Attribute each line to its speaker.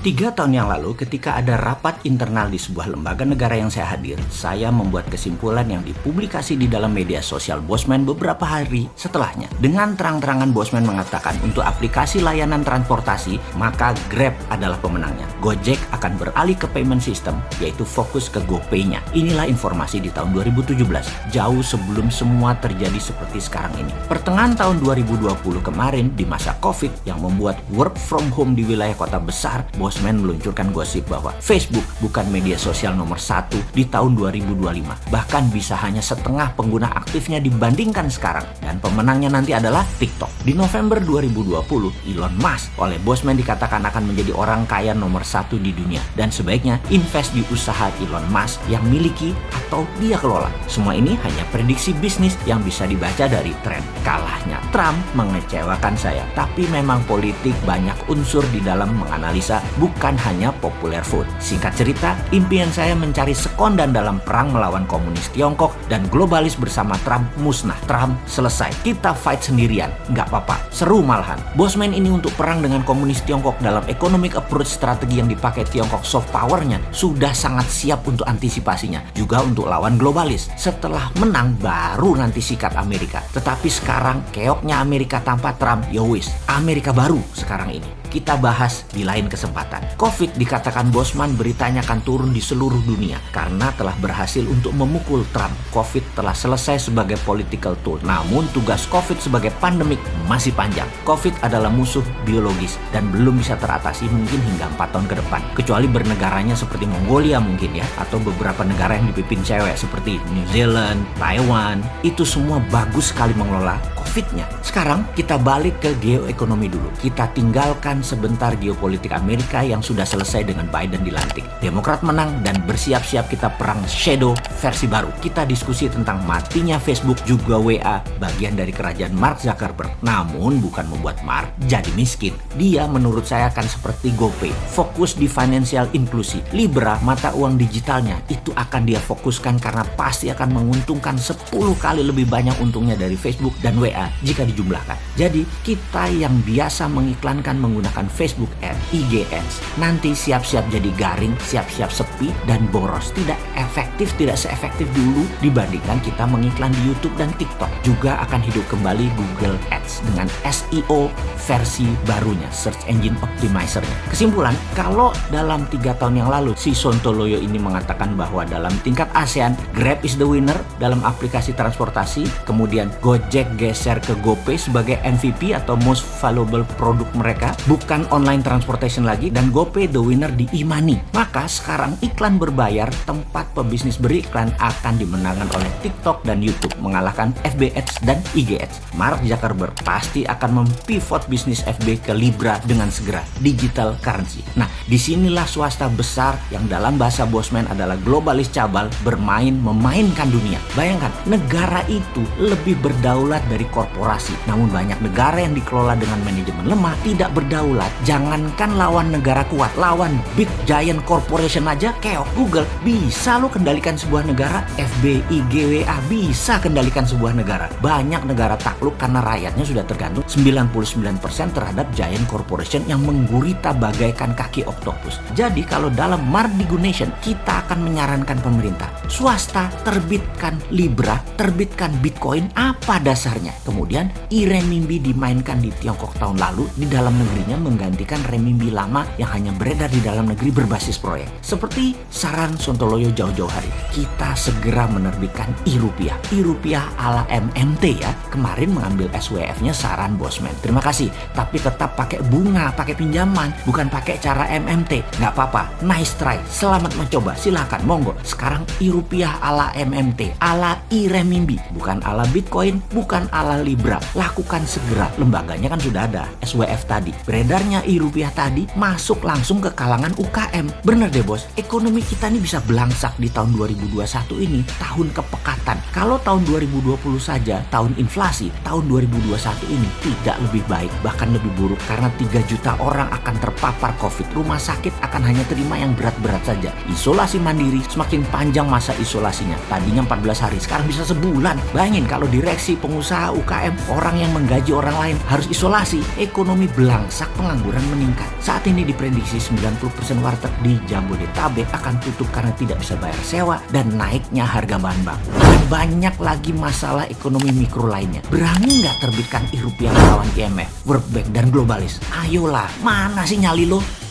Speaker 1: 3 tahun yang lalu ketika ada rapat internal di sebuah lembaga negara yang saya hadir, saya membuat kesimpulan yang dipublikasi di dalam media sosial Bosman beberapa hari setelahnya. Dengan terang-terangan Bosman mengatakan untuk aplikasi layanan transportasi, maka Grab adalah pemenangnya. Gojek akan beralih ke payment system, yaitu fokus ke GoPay-nya. Inilah informasi di tahun 2017, jauh sebelum semua terjadi seperti sekarang ini. Pertengahan tahun 2020 kemarin, di masa COVID yang membuat work from home di wilayah kota besar, Bosman meluncurkan gosip bahwa Facebook bukan media sosial nomor 1 di tahun 2025. Bahkan bisa hanya setengah pengguna aktifnya dibandingkan sekarang. Dan pemenangnya nanti adalah TikTok. Di November 2020, Elon Musk oleh Bosman dikatakan akan menjadi orang kaya nomor 1 di dunia. Dan sebaiknya invest di usaha Elon Musk yang miliki atau dia kelola. Semua ini hanya prediksi bisnis yang bisa dibaca dari tren. Kalahnya Trump mengecewakan saya. Tapi memang politik banyak unsur di dalam menganalisa, bukan hanya popular vote. Singkat cerita, impian saya mencari sekondan dalam perang melawan komunis Tiongkok dan globalis bersama Trump musnah. Trump selesai. Kita fight sendirian. Nggak apa-apa. Seru malahan. Bosman ini untuk perang dengan komunis Tiongkok dalam economic approach strategi yang dipakai Tiongkok soft powernya sudah sangat siap untuk antisipasinya. Juga untuk lawan globalis. Setelah menang baru nanti sikat Amerika. Tetapi sekarang keoknya Amerika tanpa Trump, yowis. Amerika baru sekarang ini. Kita bahas di lain kesempatan. COVID dikatakan Bosman beritanya akan turun di seluruh dunia karena telah berhasil untuk memukul Trump. COVID telah selesai sebagai political tool. Namun tugas COVID sebagai pandemik masih panjang. COVID adalah musuh biologis dan belum bisa teratasi mungkin hingga 4 tahun ke depan. Kecuali bernegaranya seperti Mongolia mungkin ya, atau beberapa negara yang dipimpin cewek seperti New Zealand, Taiwan. Itu semua bagus sekali mengelola COVID-nya. Sekarang kita balik ke geoekonomi dulu. Kita tinggalkan sebentar geopolitik Amerika yang sudah selesai dengan Biden dilantik. Demokrat menang dan bersiap-siap kita perang shadow versi baru. Kita diskusi tentang matinya Facebook juga WA, bagian dari kerajaan Mark Zuckerberg. Namun bukan membuat Mark jadi miskin. Dia menurut saya akan seperti GoPay, fokus di financial inklusi. Libra, mata uang digitalnya, itu akan dia fokuskan karena pasti akan menguntungkan 10 kali lebih banyak untungnya dari Facebook dan WA jika dijumlahkan. Jadi kita yang biasa mengiklankan menggunakan Facebook Ads, IG Ads, nanti siap-siap jadi garing, siap-siap sepi dan boros. Tidak efektif, tidak seefektif dulu dibandingkan kita mengiklan di YouTube dan TikTok. Juga akan hidup kembali Google Ads dengan SEO versi barunya, Search Engine Optimizer-nya. Kesimpulan, kalau dalam 3 tahun yang lalu si Sontoloyo ini mengatakan bahwa dalam tingkat ASEAN, Grab is the winner dalam aplikasi transportasi, kemudian Gojek geser ke GoPay sebagai MVP atau most valuable produk mereka, bukan online transportation lagi, dan GoPay the winner di e-money. Maka sekarang iklan berbayar, tempat pebisnis beriklan akan dimenangkan oleh TikTok dan YouTube, mengalahkan FB Ads dan IG Ads. Mark Zuckerberg pasti akan mempivot bisnis FB ke Libra dengan segera, digital currency. Nah, disinilah swasta besar yang dalam bahasa Bosman adalah globalis cabal memainkan dunia. Bayangkan, negara itu lebih berdaulat dari korporasi. Namun banyak negara yang dikelola dengan manajemen lemah, tidak berdaulat. Jangankan lawan negara kuat, lawan big giant corporation aja keok. Google bisa lo kendalikan sebuah negara, FB, IG, WA bisa kendalikan sebuah negara. Banyak negara takluk karena rakyatnya sudah tergantung 99% terhadap giant corporation yang menggurita bagaikan kaki oktopus. Jadi kalau dalam Mardigunation kita akan menyarankan pemerintah swasta terbitkan Libra, terbitkan Bitcoin, apa dasarnya? Kemudian e-renminbi dimainkan di Tiongkok tahun lalu, di dalam negerinya menggantikan renminbi lama yang hanya beredar di dalam negeri berbasis proyek. Seperti saran Sontoloyo jauh-jauh hari, kita segera menerbitkan e-rupiah. E-rupiah ala MMT ya. Kemarin mengambil SWF-nya saran Bosman. Terima kasih, tapi tetap pakai bunga, pakai pinjaman, bukan pakai cara MMT. Nggak apa-apa, nice try, selamat mencoba, silakan, monggo. Sekarang e-rupiah ala MMT, ala e-renminbi, bukan ala Bitcoin, bukan ala Libra. Lakukan segera, lembaganya kan sudah ada, SWF tadi. Beredarnya e-rupiah tadi masuk langsung ke kalangan UKM. Bener deh bos, ekonomi kita ini bisa belangsak di tahun 2021 ini, tahun kepekatan. Kalau tahun 2020 saja, tahun inflasi, tahun 2021 ini tidak lebih baik, bahkan lebih buruk karena 3 juta orang akan terpapar COVID. Rumah sakit akan hanya terima yang berat-berat saja. Isolasi mandiri, semakin panjang masa isolasinya. Tadinya 14 hari, sekarang bisa sebulan. Bayangin kalau direksi, pengusaha, UKM, orang yang menggaji orang lain harus isolasi, ekonomi belangsak, pengangguran meningkat. Saat ini di diprediksi 90% warteg di Jabodetabek akan tutup karena tidak bisa bayar sewa dan naiknya harga bahan baku. Dan banyak lagi masalah ekonomi mikro lainnya. Berani nggak terbitkan rupiah melawan IMF, World Bank, dan globalis? Ayolah, mana sih nyali lo?